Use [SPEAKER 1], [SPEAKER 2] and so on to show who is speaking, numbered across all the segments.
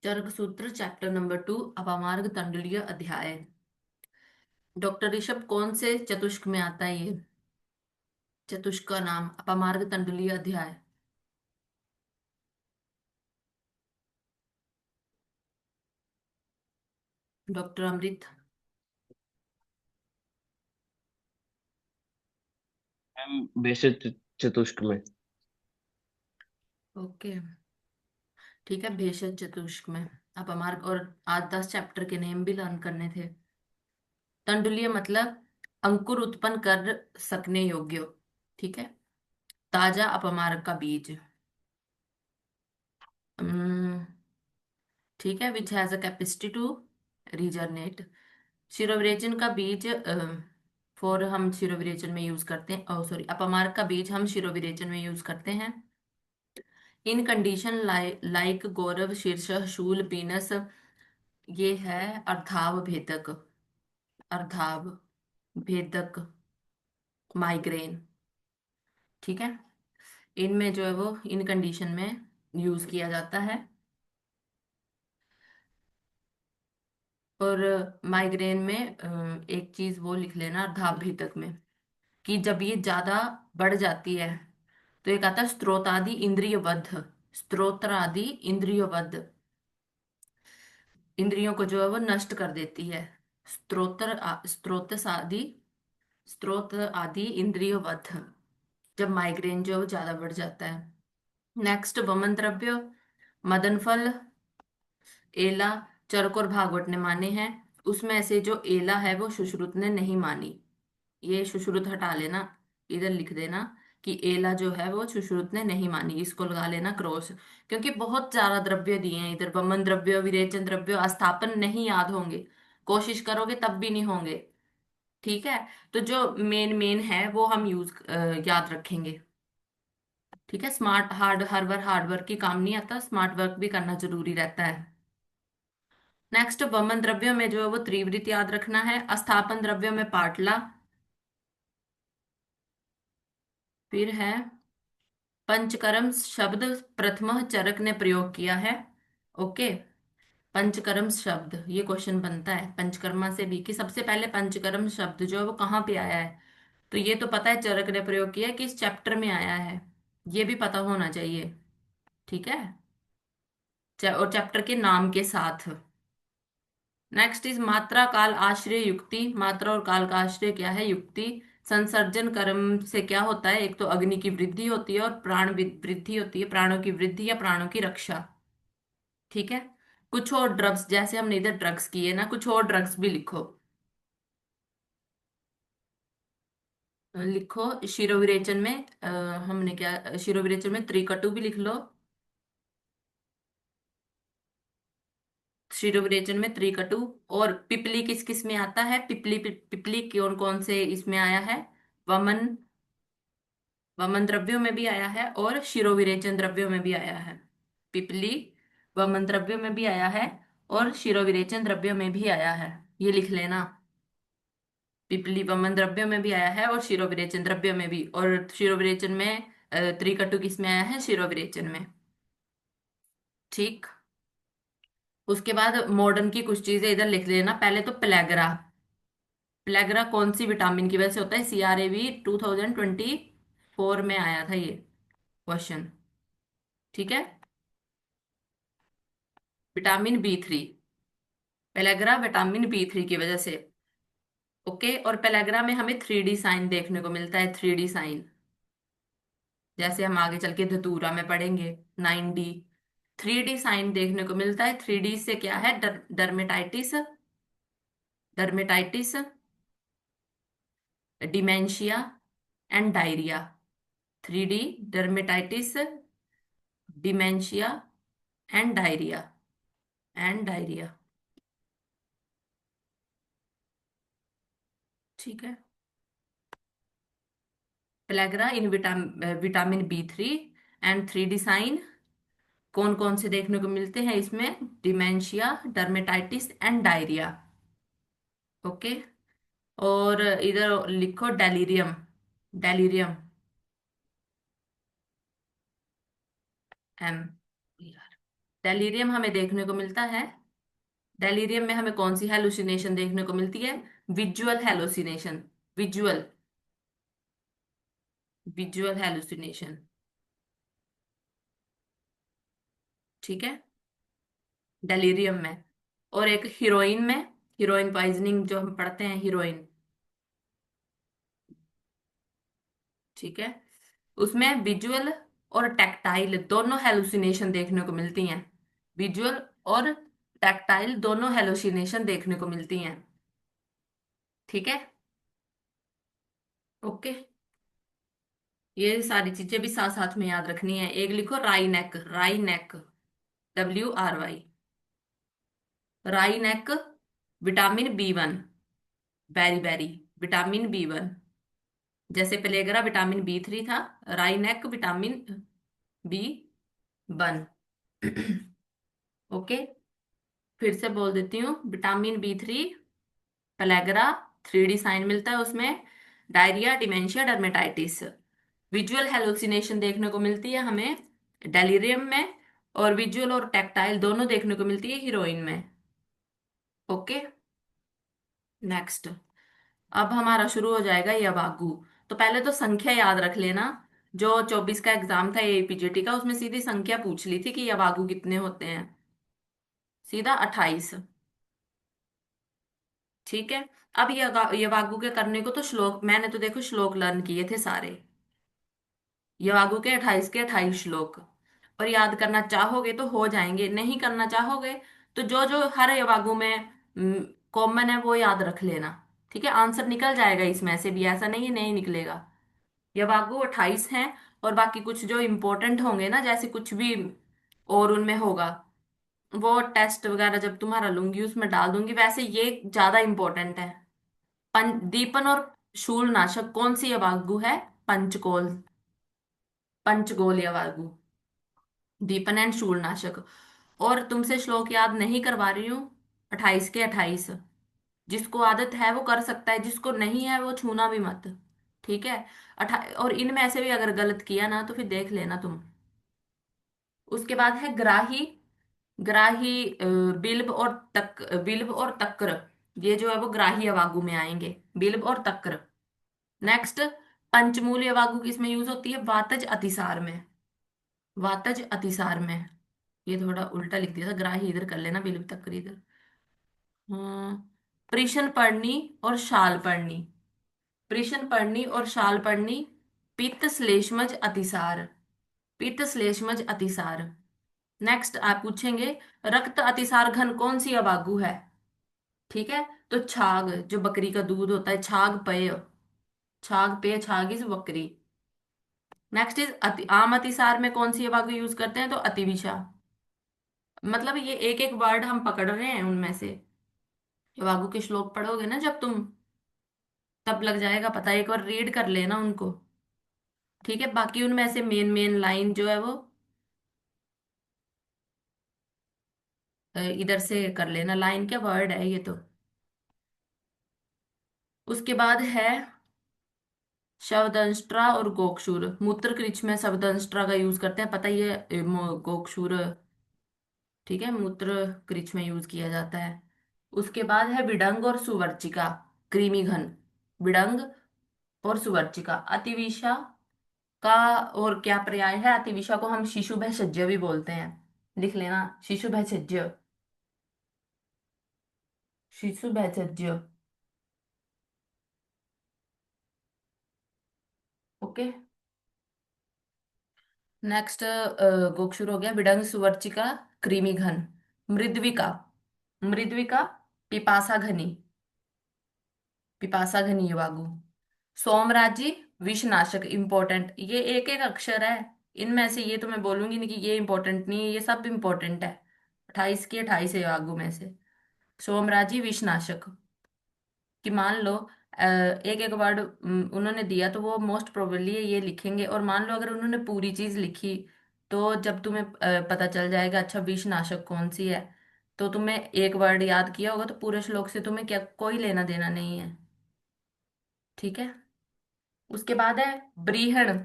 [SPEAKER 1] चरक सूत्र chapter number 2 अपामार्ग तंडुलीय अध्याय। Doctor Rishabh कौन से चतुष्क में आता है ये चतुष्क का नाम अपामार्ग तंडुलीय अध्याय? डॉक्टर अमृत।
[SPEAKER 2] मैम बेसिक चतुष्क में।
[SPEAKER 1] ओके, ठीक है। भेषज चतुष्क में अपमार्ग। और आज 10 चैप्टर के नेम भी लर्न करने थे। तंडुलीय मतलब अंकुर उत्पन्न कर सकने योग्य। ठीक है। ताजा अपमार्ग का बीज। अम्म, ठीक है। Which has a capacity to regenerate. शिरोविरेचन का बीज फॉर हम शिरोविरेचन में यूज करते हैं। ओ सॉरी, अपमार्ग का बीज हम शिरोविरेचन में यूज करते हैं। इन कंडीशन लाइक गौरव शीर्ष शूल पीनस। ये है अर्धाव भेदक। अर्धाव भेदक माइग्रेन। ठीक है। इनमें जो है वो इन कंडीशन में यूज किया जाता है। और माइग्रेन में एक चीज वो लिख लेना अर्धाव भेदक में, कि जब ये ज्यादा बढ़ जाती है तो एक आता है स्त्रोतादि इंद्रियबद्ध। स्त्रोत्रादि इंद्रियबद्ध, इंद्रियों को जो है वो नष्ट कर देती है। स्त्रोत आदि इंद्रियबद्ध, जब माइग्रेन जो है वो ज्यादा बढ़ जाता है। नेक्स्ट, वमन द्रव्य। मदन फल, एला, चरक और भागवत ने माने हैं। उसमें से जो एला है वो सुश्रुत ने नहीं मानी। ये सुश्रुत हटा लेना, इधर लिख देना कि एला जो है वो सुश्रुत ने नहीं मानी। इसको लगा लेना क्रॉस, क्योंकि बहुत ज्यादा द्रव्य दिए हैं इधर। वमन द्रव्य, विरेचन द्रव्य, अस्थापन नहीं याद होंगे। कोशिश करोगे तब भी नहीं होंगे। ठीक है। तो जो मेन मेन है वो हम याद रखेंगे। ठीक है। स्मार्ट हार्ड हर बार हार्ड वर्क की काम नहीं आता, स्मार्ट वर्क भी करना जरूरी रहता है। नेक्स्ट, वमन द्रव्यों में जो है वो त्रिवृत याद रखना है। अस्थापन द्रव्यों में पाटला। फिर है पंचकर्म शब्द प्रथम चरक ने प्रयोग किया है। ओके। पंचकर्म शब्द, ये क्वेश्चन बनता है पंचकर्मा से भी, कि सबसे पहले पंचकर्म शब्द जो है वो कहाँ पे आया है। तो ये तो पता है चरक ने प्रयोग किया है, कि इस चैप्टर में आया है। ये भी पता होना चाहिए। ठीक है। और चैप्टर के नाम के साथ। नेक्स्ट इज मात्रा काल आश्रय युक्ति। मात्रा और काल का आश्रय क्या है? युक्ति। संसर्जन कर्म से क्या होता है? एक तो अग्नि की वृद्धि होती है और प्राण वृद्धि होती है। प्राणों की वृद्धि या प्राणों की रक्षा। ठीक है। कुछ और ड्रग्स, जैसे हमने इधर ड्रग्स किए ना, कुछ और ड्रग्स भी लिखो। लिखो शिरोविरेचन में हमने क्या, शिरोविरेचन में त्रिकटु भी लिख लो। शिरोविरेचन में त्रिकटु। और पिपली किस किस में आता है? पिपली पिपली कौन कौन से इसमें आया है? वमन, वमन द्रव्यों में भी आया है और शिरोविरेचन द्रव्यों में भी आया है। पिपली वमन द्रव्यों में भी आया है और शिरोविरेचन द्रव्यों में भी आया है। ये लिख लेना। पिपली वमन द्रव्यों में भी आया है और शिरोविरेचन द्रव्यों में भी। और शिरोविरेचन में त्रिकटु किस में आया है? शिरोविरेचन में। ठीक। उसके बाद मॉडर्न की कुछ चीजें इधर लिख लेना। पहले तो प्लेगरा। प्लेगरा कौन सी विटामिन की वजह से होता है? CRAV 2024 में आया था ये क्वेश्चन। ठीक है। Vitamin B3। Pellagra vitamin B3 की वजह से। ओके। और पेलेग्रा में हमें 3D साइन देखने को मिलता है। 3D साइन, जैसे हम आगे चल के धतूरा में पढ़ेंगे। 9D 3D साइन देखने को मिलता है। 3D से क्या है? Dermatitis, dermatitis, dementia and diarrhoea. 3D dermatitis, dementia and diarrhoea. And diarrhoea. ठीक है। Pellagra in vitamin B3 and 3D sign कौन कौन से देखने को मिलते हैं इसमें? Dementia, dermatitis and diarrhoea. Okay. और इधर लिखो डेलीरियम। Delirium, M। डेलीरियम हमें देखने को मिलता है, डेलीरियम में हमें कौन सी हेलुसिनेशन देखने को मिलती है? Visual hallucination. Visual, visual hallucination. ठीक है, डेलीरियम में। और एक हीरोइन में, हीरोइन पॉइजनिंग जो हम पढ़ते हैं, हीरोइन। ठीक है, उसमें विजुअल और टैक्टाइल दोनों हेलुसिनेशन देखने को मिलती हैं। विजुअल और टैक्टाइल दोनों हेलुसिनेशन देखने को मिलती हैं। ठीक है, ओके। ये सारी चीजें भी साथ साथ में याद रखनी है। एक लिखो राई नेक, राई neck, WRY, wry neck. Vitamin B1, beriberi, vitamin B1। जैसे पेलेग्रा विटामिन B3 था, राई नेक विटामिन B1। ओके, फिर से बोल देती हूँ, vitamin B3, pellagra, 3D sign मिलता है उसमें, diarrhoea, dementia, dermatitis. Visual hallucination देखने को मिलती है हमें डेलिरियम में, और विजुअल और टैक्टाइल दोनों देखने को मिलती है हीरोइन में। Okay, next. अब हमारा शुरू हो जाएगा यवागु। तो पहले तो संख्या याद रख लेना। जो 24 का एग्जाम था APJT का, उसमें सीधी संख्या पूछ ली थी कि यवागु कितने होते हैं। सीधा 28। ठीक है, अब यवागु के करने को तो श्लोक, मैंने तो देखो श्लोक लर्न किए थे सारे। यवागु के 28 श्लोक। और याद करना चाहोगे तो हो जाएंगे, नहीं करना चाहोगे तो जो जो हर यवागु में कॉमन है वो याद रख लेना। ठीक है, आंसर निकल जाएगा इसमें से भी, ऐसा नहीं है नहीं निकलेगा। यवागु 28 हैं। और बाकी कुछ जो इंपॉर्टेंट होंगे ना, जैसे कुछ भी और उनमें होगा, वो टेस्ट वगैरह जब तुम्हारा लूंगी उसमें डाल दूंगी। वैसे ये ज्यादा इंपॉर्टेंट है। दीपन और शूलनाशक कौन सी यवागु है? पंचकोल, पंचगोल यवागु, दीपन एंड शूलनाशक। और तुमसे श्लोक याद नहीं करवा रही हूँ, 28 के 28। जिसको आदत है वो कर सकता है, जिसको नहीं है वो छूना भी मत। ठीक है, और इनमें ऐसे भी अगर गलत किया ना तो फिर देख लेना तुम। उसके बाद है ग्राही, ग्राही बिल्ब और बिल्ब और तक्र। ये जो है वो ग्राही अवागु में आएंगे, बिल्ब और तक्र। नेक्स्ट, पंचमूल अवागु किस में यूज होती है? वातज अतिसार में, वातज अतिसार में। ये थोड़ा उल्टा लिख दिया था, ग्राही इधर कर लेना, बिल्ब तक्र इधर। हाँ, प्रीशन पर्णी और शाल पर्णी, प्रीशन पर्णी और शाल पर्णी, पित्त श्लेष्मज अतिसार, पित्त श्लेष्मज अतिसार। नेक्स्ट आप पूछेंगे, रक्त अतिसार घन कौन सी अवागु है? ठीक है, तो छाग, जो बकरी का दूध होता है, छाग पेय, छाग पेय, छाग इज बकरी। नेक्स्ट इज आम अतिसार में कौन सी अवागु यूज करते हैं? तो अतिविषा। मतलब ये एक एक वर्ड हम पकड़ रहे हैं उनमें से। अवागु के श्लोक पढ़ोगे ना जब तुम, तब लग जाएगा पता, एक बार रीड कर लेना उनको। ठीक है, बाकी उनमें से मेन मेन लाइन जो है वो इधर से कर लेना। लाइन क्या वर्ड है ये तो। उसके बाद है शवदंष्ट्रा और गोक्षुर। मूत्र कृच में शवदंष्ट्रा का यूज करते हैं, पता ही है। गोक्षुर, ठीक है, मूत्र कृच में यूज किया जाता है। उसके बाद है विडंग और सुवर्चिका, कृमि घन। विडंग और सुवर्चिका। अतिविषा का और क्या पर्याय है? अतिविषा को हम शिशु भैषज्य भी बोलते हैं। लिख लेना, शिशु भैषज्य, शिशु भैषज्य। ओके, नेक्स्ट, गोक्षुर हो गया, विडंग सुवर्चिका, कृमि घन। मृद्विका, मृद्विका, पिपासा घनी, पिपासा घनी वागु। सोमराजी, विषनाशक। इंपॉर्टेंट, ये एक एक अक्षर है। इनमें से ये तो मैं बोलूंगी नहीं कि ये इंपॉर्टेंट नहीं है, ये सब इंपॉर्टेंट है। 28 के 28 है वागु में से। सोमराजी विषनाशक। कि मान लो एक एक वर्ड उन्होंने दिया तो वो मोस्ट प्रोबेबली ये लिखेंगे, और मान लो अगर उन्होंने पूरी चीज लिखी, तो जब तुम्हें पता चल जाएगा अच्छा विषनाशक कौन सी है, तो तुम्हें एक वर्ड याद किया होगा तो पूरे श्लोक से तुम्हें क्या कोई लेना देना नहीं है। ठीक है, उसके बाद है ब्रीहण।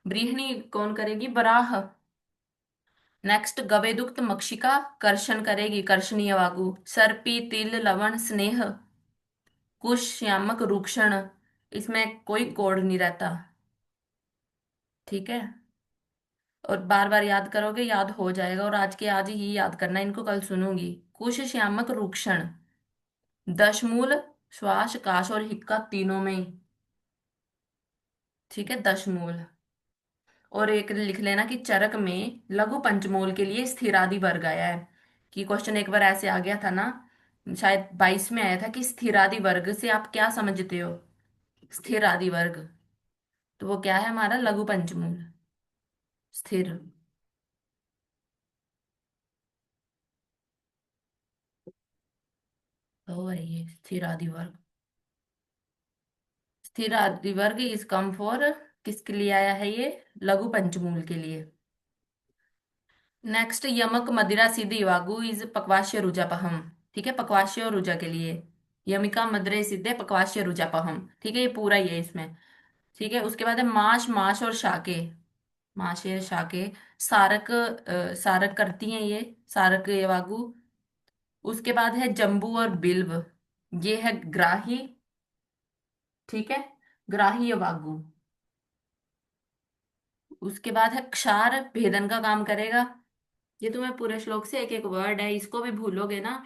[SPEAKER 1] ब्रीहणी कौन करेगी? बराह, नेक्स्ट, गवेदुक्त मक्षिका कर्षण करेगी, कर्षणीय वागु। सर्पी तिल लवण स्नेह कुश श्यामक रूक्षण। इसमें कोई कोड नहीं रहता। ठीक है। और बार बार याद करोगे याद हो जाएगा, और आज के आज ही याद करना, इनको कल सुनूंगी। कुश श्यामक रूक्षण। दशमूल श्वास काश और हिक्का तीनों में ही। ठीक है, दशमूल। और एक लिख लेना कि चरक में लघु पंचमूल के लिए स्थिरादि वर्ग आया है। कि क्वेश्चन एक बार ऐसे आ गया था ना, शायद 22 में आया था कि स्थिरादि वर्ग से आप क्या समझते हो। स्थिर आदि वर्ग, तो वो क्या है हमारा लघु पंचमूल। स्थिर। तो है ये स्थिर आदि वर्ग। स्थिर आदि वर्ग इज कम फॉर, किसके लिए आया है ये, लघु पंचमूल के लिए। नेक्स्ट, यमक मदिरा सिद्धि वागु इज पक्वाश्य रुजापहम। ठीक है, पक्वाश्य और रुजा के लिए। यमिका मदरे सिद्धे पक्वाश्य रुजापहम। ठीक है, ये पूरा ही है इसमें। ठीक है, उसके बाद है माश माश और शाके। माशे शाके। सारक सारक करती हैं ये, सारक ये वागु। उसके बाद है जम्बू और बिल्व, ये है ग्राही। ठीक है, ग्राही वागु। उसके बाद है क्षार, भेदन का काम करेगा। ये तुम्हें पूरे श्लोक से एक एक वर्ड है, इसको भी भूलोगे ना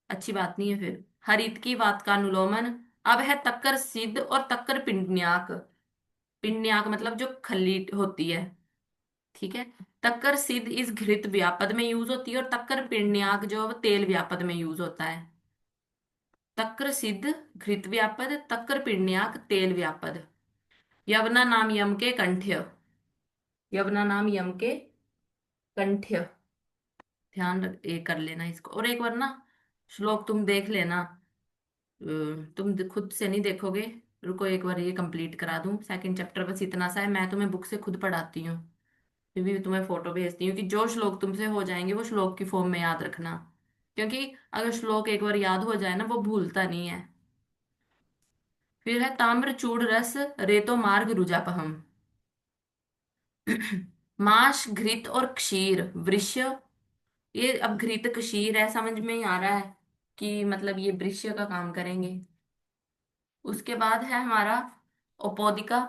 [SPEAKER 1] अच्छी बात नहीं है फिर। हरित की बात का अनुलोमन। अब है तक्कर सिद्ध और तक्कर पिंडन्याक। पिंडन्याक मतलब जो खली होती है। ठीक है। तक्कर सिद्ध इस घृत व्यापद में यूज होती है, और तक्कर पिंडन्याक जो है वो तेल व्यापद में यूज होता है। तक्र सिद्ध घृत व्यापद, तक्र पिंडन्याक तेल व्यापद। यवना नाम यम के कंठ्य। यवना नाम यम के कंठ्य। ध्यान रख, ये कर लेना इसको, और एक बार ना श्लोक तुम देख लेना। तुम खुद से नहीं देखोगे। रुको एक बार ये कंप्लीट करा दूं, सेकंड चैप्टर बस इतना सा है, मैं तुम्हें बुक से खुद पढ़ाती हूँ। फिर भी तुम्हें फोटो भेजती हूँ कि जो श्लोक तुमसे हो जाएंगे वो श्लोक की फॉर्म में याद रखना। क्योंकि अगर श्लोक एक बार याद हो जाए ना वो भूलता नहीं है। फिर है ताम्र चूड़ रस रेतो मार्ग रुजापहम। माश घृत और क्षीर वृष्य। ये अब घृत क्षीर है, समझ में ही आ रहा है कि मतलब ये वृष्य का काम करेंगे। उसके बाद है हमारा उपोदिका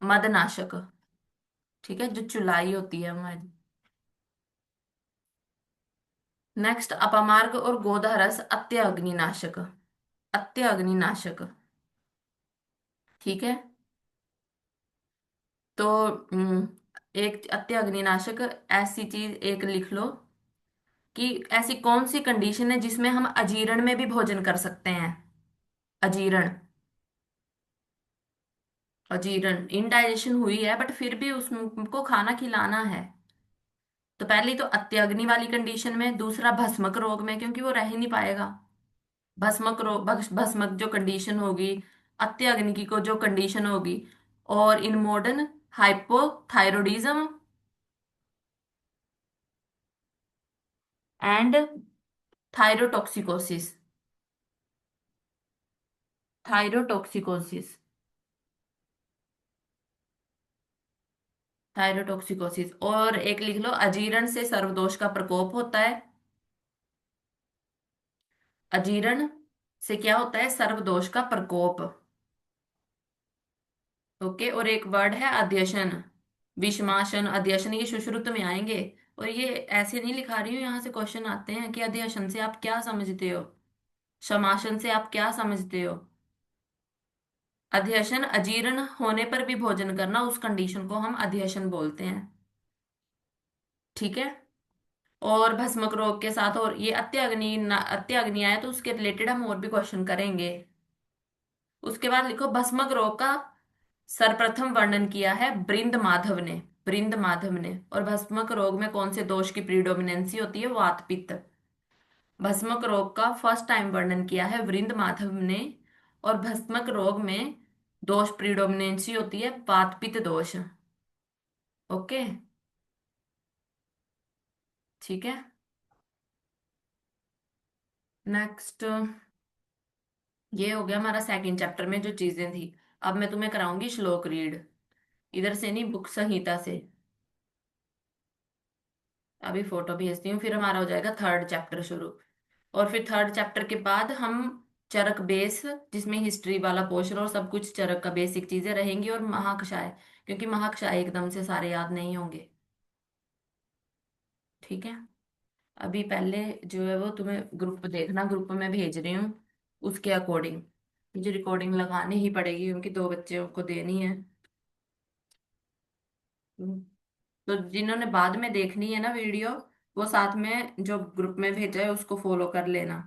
[SPEAKER 1] मदनाशक। ठीक है, जो चुलाई होती है हमारी। नेक्स्ट, अपमार्ग और गोदा रस अत्य अग्निनाशक। अत्य अग्निनाशक। ठीक है। तो एक अत्य अग्निनाशक, ऐसी चीज एक लिख लो कि ऐसी कौन सी कंडीशन है जिसमें हम अजीर्ण में भी भोजन कर सकते हैं। अजीर्ण। अजीर्ण इनडाइजेशन हुई है बट फिर भी उसको खाना खिलाना है। तो पहली तो अत्याग्नि वाली कंडीशन में, दूसरा भस्मक रोग में क्योंकि वो रह ही नहीं पाएगा। भस्मक रोग भस्मक जो कंडीशन होगी, अत्याग्नि की को जो कंडीशन होगी, और in modern hypothyroidism and thyrotoxicosis. Thyrotoxicosis. Thyrotoxicosis, और एक लिख लो अजीर्ण से सर्वदोष का प्रकोप होता है। अजीर्ण से क्या होता है, सर्वदोष का प्रकोप। ओके, और एक वर्ड है अध्यशन। विषमाशन अध्यशन, ये सुश्रुत में आएंगे। और ये ऐसे नहीं लिखा रही हूँ, यहाँ से क्वेश्चन आते हैं कि अध्यशन से आप क्या समझते हो, समाशन से आप क्या समझते हो। अध्यशन अजीर्ण होने पर भी भोजन करना, उस कंडीशन को हम अध्यशन बोलते हैं। ठीक है। और भस्मक रोग के साथ, और ये अत्याग्नि आया तो उसके रिलेटेड हम और भी क्वेश्चन करेंगे। उसके बाद लिखो भस्मक रोग का सर्वप्रथम वर्णन किया है बृंद माधव ने। बृंद माधव ने। और भस्मक रोग में कौन से दोष की प्रीडोमिनेंसी होती है, वात पित्त। भस्मक रोग का फर्स्ट टाइम वर्णन किया है वृंद माधव ने। और भस्मक रोग में दोष प्रीडोमिनेंसी होती है वात पित्त दोष। ओके। ठीक है। नेक्स्ट, ये हो गया हमारा सेकंड चैप्टर में जो चीजें थी। अब मैं तुम्हें कराऊंगी श्लोक रीड, इधर से नहीं, बुक संहिता से। अभी फोटो भेजती हूँ, फिर हमारा हो जाएगा थर्ड चैप्टर शुरू। और फिर थर्ड चैप्टर के बाद हम चरक बेस, जिसमें हिस्ट्री वाला पोर्शन और सब कुछ चरक का बेसिक चीजें रहेंगी, और महाकषाय, क्योंकि महाकषाय एकदम से सारे याद नहीं होंगे। ठीक है। अभी पहले जो है वो तुम्हें ग्रुप देखना, ग्रुप में भेज रही हूँ, उसके अकॉर्डिंग मुझे रिकॉर्डिंग लगानी ही पड़ेगी क्योंकि दो बच्चों को देनी है। हम्म। तो जिन्होंने बाद में देखनी है ना वीडियो, वो साथ में जो ग्रुप में भेजा है उसको फॉलो कर लेना।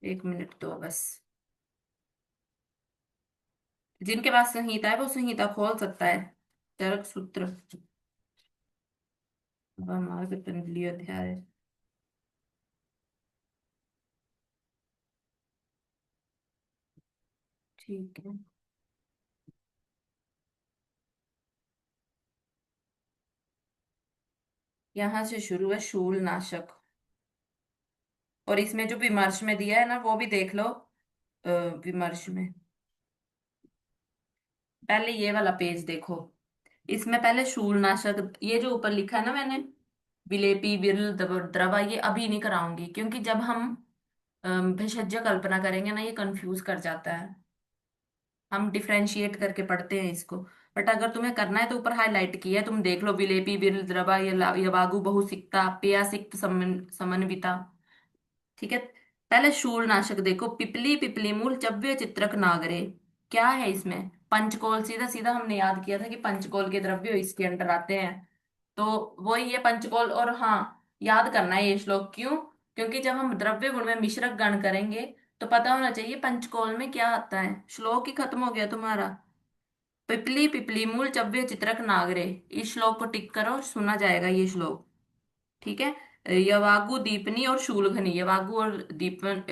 [SPEAKER 1] 1 मिनट दो बस। जिनके पास संहिता है वो संहिता खोल सकता है। चरक सूत्र, अब हमारे पतंजलि अध्याय। ठीक है। यहाँ से शुरू है शूल नाशक। और इसमें जो विमर्श में दिया है ना वो भी देख लो। विमर्श में पहले ये वाला पेज देखो। इसमें पहले शूलनाशक, ये जो ऊपर लिखा है ना मैंने, विलेपी विरल द्रवा, ये अभी नहीं कराऊंगी क्योंकि जब हम भेषज कल्पना करेंगे ना ये कंफ्यूज कर जाता है। हम डिफरेंशिएट करके पढ़ते हैं इसको। बट अगर तुम्हें करना है तो ऊपर हाईलाइट किया है, तुम देख लो, विलेपी विरल द्रवा, यवागु बहुसिक्ता, पेयासिक्त समन्विता। ठीक है। पहले शूलनाशक देखो, पिपली पिपली मूल चव्य चित्रक नागरे। क्या है इसमें? पंचकोल, सीधा सीधा हमने याद किया था कि पंचकोल के द्रव्य इसके अंडर आते हैं। तो वही है पंचकोल। और हाँ, याद करना है ये श्लोक क्यों, क्योंकि जब हम द्रव्य गुण में मिश्रक गण करेंगे तो पता होना चाहिए पंचकोल में क्या आता है। श्लोक ही खत्म हो गया तुम्हारा। पिपली पिपली मूल चव्य चित्रक नागरे, इस श्लोक को टिक करो, सुना जाएगा ये श्लोक। ठीक है। यवागु दीपनी और शूलघनी, यवागु और दीपन,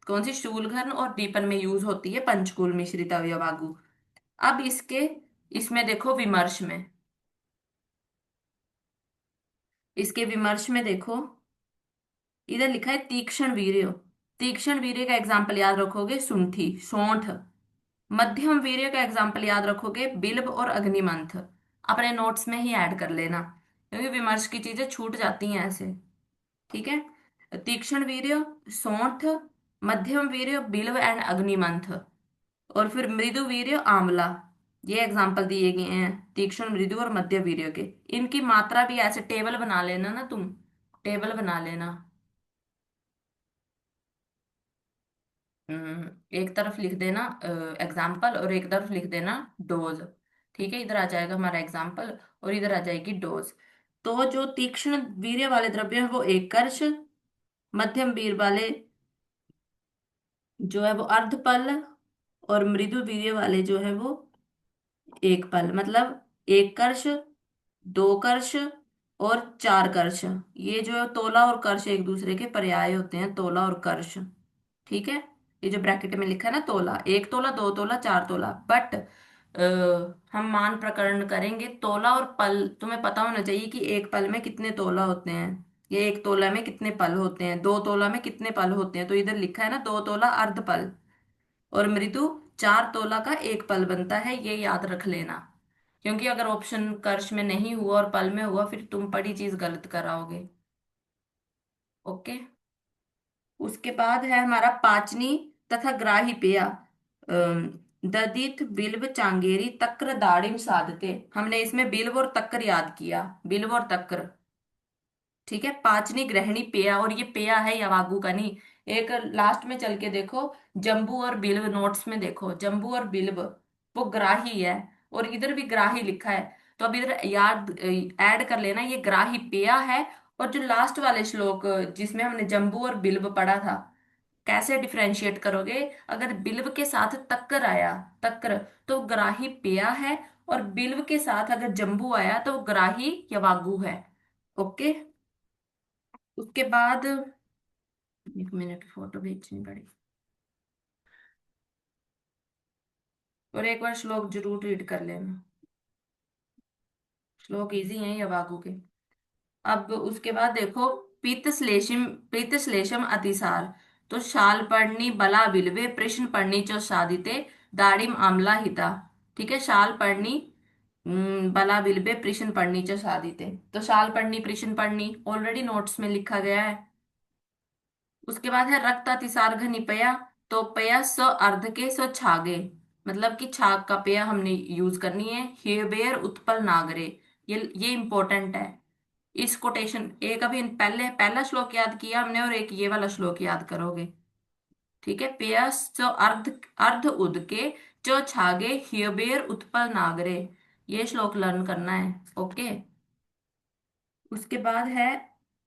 [SPEAKER 1] कौन सी, शूलघन और दीपन में यूज होती है पंचकूल मिश्रित यवागु। अब इसके, इसमें देखो विमर्श में, इसके विमर्श में देखो, इधर लिखा है तीक्ष्ण वीर्य। तीक्ष्ण वीर्य का एग्जाम्पल याद रखोगे सुंठी सौंठ। मध्यम वीर्य का एग्जाम्पल याद रखोगे बिल्व और अग्निमंथ। अपने नोट्स में ही ऐड कर लेना क्योंकि विमर्श की चीजें छूट जाती हैं ऐसे। ठीक है। तीक्ष्ण वीर्य सौंठ, मध्यम वीर्य बिल्व एंड अग्निमंथ, और फिर मृदु वीर्य आंवला। ये एग्जाम्पल दिए गए हैं तीक्ष्ण, मृदु और मध्य वीर्य के। इनकी मात्रा भी ऐसे टेबल बना लेना ना तुम, टेबल बना लेना। एक तरफ लिख देना एग्जाम्पल और एक तरफ लिख देना डोज। ठीक है, इधर आ जाएगा हमारा एग्जाम्पल और इधर आ जाएगी डोज। तो जो तीक्ष्ण वीर्य वाले द्रव्य हैं वो एक कर्ष, मध्यम वीर वाले जो है वो अर्धपल, और मृदु वीर्य वाले जो है वो एक पल, मतलब एक कर्ष, दो कर्ष और चार कर्ष। ये जो है तोला और कर्ष एक दूसरे के पर्याय होते हैं, तोला और कर्ष। ठीक है। ये जो ब्रैकेट में लिखा है ना, तोला, एक तोला, दो तोला, चार तोला। बट हम मान प्रकरण करेंगे तोला और पल, तुम्हें पता होना चाहिए कि एक पल में कितने तोला होते हैं, ये एक तोला में कितने पल होते हैं, दो तोला में कितने पल होते हैं। तो इधर लिखा है ना दो तोला अर्ध पल, और मृदु चार तोला का एक पल बनता है, ये याद रख लेना। क्योंकि अगर ऑप्शन कर्ष में नहीं हुआ और पल में हुआ फिर तुम पढ़ी चीज गलत कराओगे। ओके। उसके बाद है हमारा पाचनी तथा ग्राही पेया। ददित बिल्व चांगेरी तक्र दाड़िम साधते, हमने इसमें बिल्व और तक्र याद किया, बिल्व और तक्र। ठीक है। पाचनी ग्रहणी पेया, और ये पेया है यवागु का नहीं। एक लास्ट में चल के देखो, जम्बू और बिल्व, नोट्स में देखो जम्बू और बिल्व वो ग्राही है, और इधर भी ग्राही लिखा है। तो अब इधर याद ऐड कर लेना, ये ग्राही पेया है। और जो लास्ट वाले श्लोक जिसमें हमने जम्बू और बिल्व पढ़ा था, कैसे डिफरेंशिएट करोगे? अगर बिल्व के साथ तक्कर आया, तक्कर, तो ग्राही पेया है, और बिल्व के साथ अगर जम्बू आया तो वो ग्राही यवागु है। ओके। उसके बाद 1 मिनट, फोटो भेजनी पड़ी। और एक बार श्लोक जरूर रीड कर लेना, श्लोक इजी हैं ये वागू के। अब उसके बाद देखो, पीत श्लेषम अतिसार, तो शाल पढ़नी बला बिलवे, प्रश्न पढ़नी चो साधिते, दाड़िम आमला हिता। ठीक है, शाल पढ़नी बला बिल्बे कृष्ण पढ़नी च साधिते। तो शाल पढ़नी कृष्ण पढ़नी ऑलरेडी नोट्स में लिखा गया है। उसके बाद है रक्ता तिसार घनिपया। तो पया स अर्ध के स छागे, मतलब कि छाग का पया हमने यूज करनी है। हेबेर उत्पल नागरे, ये इंपॉर्टेंट है। इस कोटेशन एक अभी पहले पहला श्लोक याद किया हमने और एक ये वाला श्लोक याद करोगे। ठीक है, पेयस च अर्ध अर्ध उदके च छागे हियबेर उत्पल नागरे, ये श्लोक लर्न करना है। ओके। उसके बाद है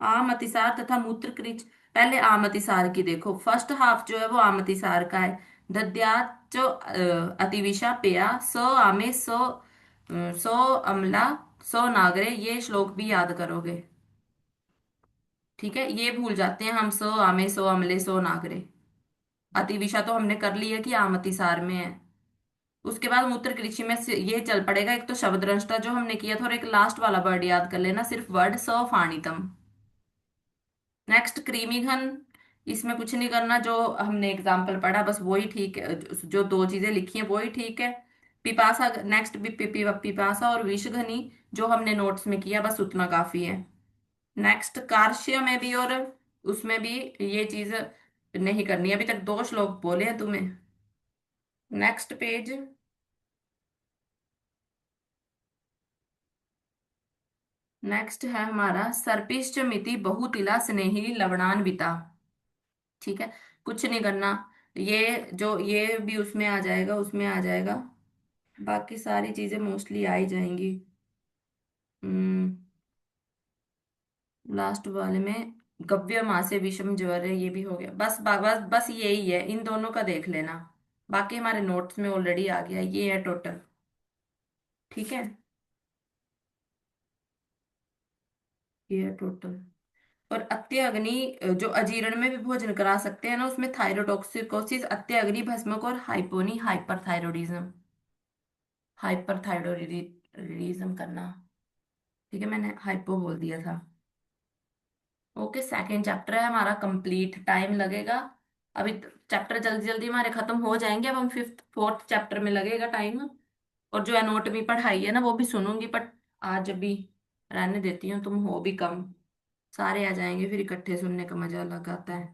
[SPEAKER 1] आम अतिसार तथा मूत्र कृच। पहले आम अतिसार की देखो, फर्स्ट हाफ जो है वो आम अतिसार का है। दद्यात जो अतिविशा पेया स आमे सो अम्ला सो नागरे, ये श्लोक भी याद करोगे। ठीक है, ये भूल जाते हैं हम, सो आमे सो अम्ले सो नागरे। अतिविशा तो हमने कर लिया कि आम अतिसार में है। उसके बाद मूत्र कृषि में ये चल पड़ेगा, एक तो शब्द रंशता जो हमने किया था और एक लास्ट वाला वर्ड याद कर लेना, सिर्फ वर्ड स फाणितम। नेक्स्ट क्रीमी घन, इसमें कुछ नहीं करना, जो हमने एग्जाम्पल पढ़ा बस वही ठीक है, जो दो चीजें लिखी हैं वही ठीक है। पिपासा, नेक्स्ट पिपासा और विषघनी, जो हमने नोट्स में किया बस उतना काफी है। नेक्स्ट कार्श्य में भी और उसमें भी ये चीज नहीं करनी, अभी तक दो श्लोक बोले हैं तुम्हें। Next page. नेक्स्ट है हमारा सर्पिश्च मिति बहुतिला स्नेही लवणान्विता। ठीक है, कुछ नहीं करना, ये जो ये भी उसमें आ जाएगा, उसमें आ जाएगा। बाकी सारी चीजें मोस्टली आ ही जाएंगी। हम्म लास्ट वाले में गव्य माँ से विषम ज्वर है, ये भी हो गया। बस यही है, इन दोनों का देख लेना। बाकी हमारे नोट्स में ऑलरेडी आ गया, ये है टोटल। ठीक है, ये है टोटल। और अत्य अग्नि, जो अजीर्ण में भी भोजन करा सकते हैं ना, उसमें थायरोटॉक्सिकोसिस, अत्य अग्नि भस्मक और हाइपोनी हाइपरथायरॉयडिज्म, हाइपरथायरॉयडिज्म करना। ठीक है, मैंने हाइपो बोल दिया था। ओके, सेकंड चैप्टर है हमारा कंप्लीट, टाइम लगेगा अभी। चैप्टर जल्दी जल्दी हमारे खत्म हो जाएंगे, अब हम फिफ्थ फोर्थ चैप्टर में लगेगा टाइम। और जो एनोटमी पढ़ाई है ना वो भी सुनूंगी, बट आज अभी रहने देती हूँ, तुम हो भी कम, सारे आ जाएंगे फिर इकट्ठे सुनने का मजा अलग आता है।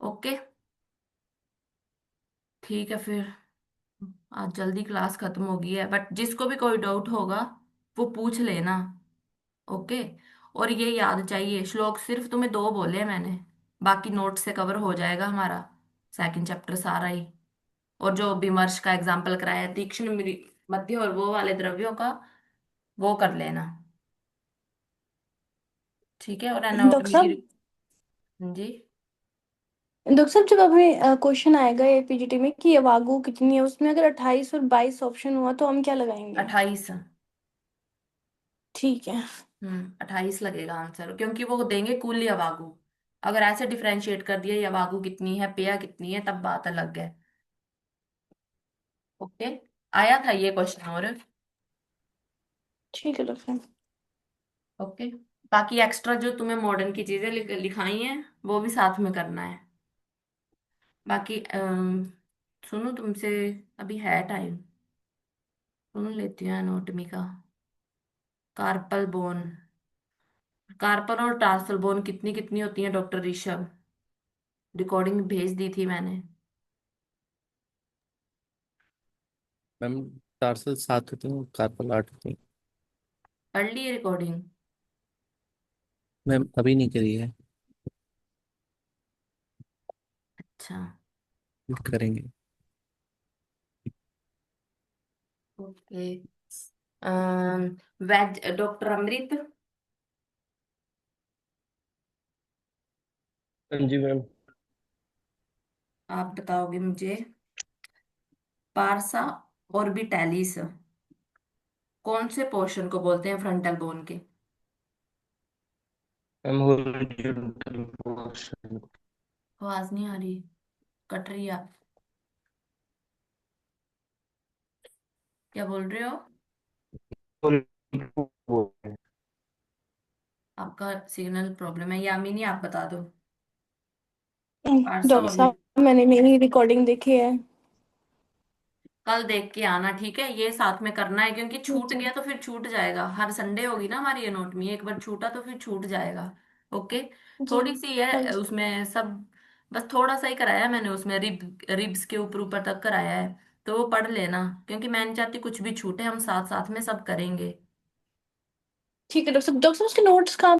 [SPEAKER 1] ओके, ठीक है फिर। आज जल्दी क्लास खत्म हो गई है, बट जिसको भी कोई डाउट होगा वो पूछ लेना। ओके। और ये याद चाहिए, श्लोक सिर्फ तुम्हें दो बोले हैं मैंने, बाकी नोट से कवर हो जाएगा हमारा सेकंड चैप्टर सारा ही। और जो विमर्श का एग्जाम्पल कराया है, तीक्ष्ण मध्य और वो वाले द्रव्यों का, वो कर लेना। ठीक है, और
[SPEAKER 3] डॉक्टर
[SPEAKER 1] एनाटॉमी की
[SPEAKER 3] साहब,
[SPEAKER 1] जी।
[SPEAKER 3] डॉक्टर साहब जब हमें क्वेश्चन आएगा एपीजीटी में कि अवागू कितनी है, उसमें अगर 28 और 22 ऑप्शन हुआ तो हम क्या लगाएंगे?
[SPEAKER 1] 28।
[SPEAKER 3] ठीक है।
[SPEAKER 1] 28 लगेगा आंसर, क्योंकि वो देंगे कुल या वागु। अगर ऐसे डिफरेंशिएट कर दिया या वागु कितनी है पेया कितनी है, तब बात अलग है। ओके, आया था ये क्वेश्चन और।
[SPEAKER 3] ठीक है डॉक्टर साहब।
[SPEAKER 1] ओके, बाकी एक्स्ट्रा जो तुम्हें मॉडर्न की चीजें लिखाई हैं वो भी साथ में करना है। बाकी सुनो तुमसे, अभी है टाइम, सुन लेती हूँ एनाटॉमी का। कार्पल बोन, कार्पल और टार्सल बोन कितनी कितनी होती हैं डॉक्टर ऋषभ? रिकॉर्डिंग भेज दी थी मैंने।
[SPEAKER 4] मैम, टार्सल 7 होती हैं, कार्पल 8 होती हैं।
[SPEAKER 1] पढ़ ली रिकॉर्डिंग?
[SPEAKER 4] मैम अभी नहीं करी है,
[SPEAKER 1] अच्छा।
[SPEAKER 4] करेंगे।
[SPEAKER 1] ओके। वेज डॉक्टर अमृत,
[SPEAKER 2] हाँ जी मैम।
[SPEAKER 1] आप बताओगे मुझे, पार्सा ऑर्बिटैलिस कौन से पोर्शन को बोलते हैं फ्रंटल बोन के?
[SPEAKER 2] Ma'am horizontal portion.
[SPEAKER 1] आवाज नहीं आ रही, कट रही है आप, क्या बोल रहे हो? आपका सिग्नल प्रॉब्लम है, यामिनी आप बता दो। पार्सा
[SPEAKER 3] डॉक्टर
[SPEAKER 1] ऑर्बिट
[SPEAKER 3] साहब, मैंने मेरी रिकॉर्डिंग देखी है।
[SPEAKER 1] कल देख के आना, ठीक है, ये साथ में करना है, क्योंकि छूट
[SPEAKER 3] ठीक
[SPEAKER 1] गया तो फिर छूट जाएगा। हर संडे होगी ना हमारी एनोटमी, एक बार छूटा तो फिर छूट जाएगा। ओके।
[SPEAKER 3] है जी।
[SPEAKER 1] थोड़ी सी
[SPEAKER 3] हाँ
[SPEAKER 1] है
[SPEAKER 3] जी।
[SPEAKER 1] उसमें सब, बस थोड़ा सा ही कराया मैंने उसमें, रिब्स के ऊपर ऊपर तक कराया है। तो वो पढ़ लेना, क्योंकि मैं नहीं चाहती कुछ भी छूटे, हम साथ साथ में सब करेंगे।
[SPEAKER 3] ठीक है डॉक्टर साहब, उसके नोट्स कहाँ